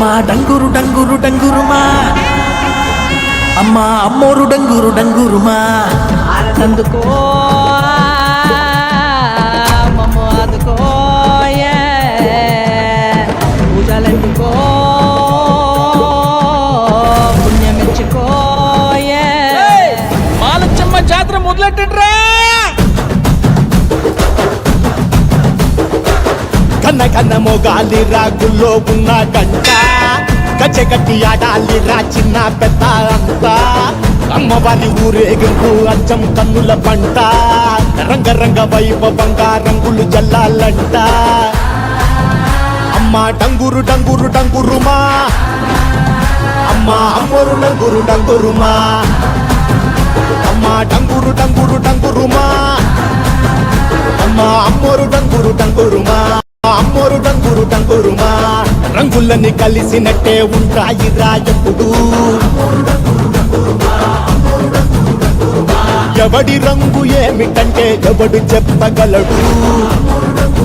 అమ్మా డంగురు డంగురు డంగురుమా అమ్మా అమ్మోరు డంగురు డంగురుమా అందుకో మమ్మ అందుకో పూజలందుకో పుణ్యమిచ్చుకో మాలచ్చమ్మ జాతర మొదలెట్టండ్రా. కన్న కన్న మొగాలి రాగుల్లో ఉన్న గంట గచ్చగట్టి ఆడాలిరా చిన్న పెద్ద అంతా అమ్మవారి ఊరేగింపు అచ్చం కన్నుల పంట రంగరంగ వైభవంగా రంగులు జల్లాలంట అమ్మ డంగురు డంగురు డంగురుమా అమ్మ అమ్మోరు డంగురు డంగురుమా అమ్మ డంగురు డంగురు డంగురుమా అమ్మ అమ్మోరు డంగురు డంగురుమా అమ్మోరు డంగురు డంగురుమా రంగులని కలిసినట్టే ఉంటాయిరా ఎప్పుడు ఎవడి రంగు ఏమిటంటే ఎవడు చెప్పగలడు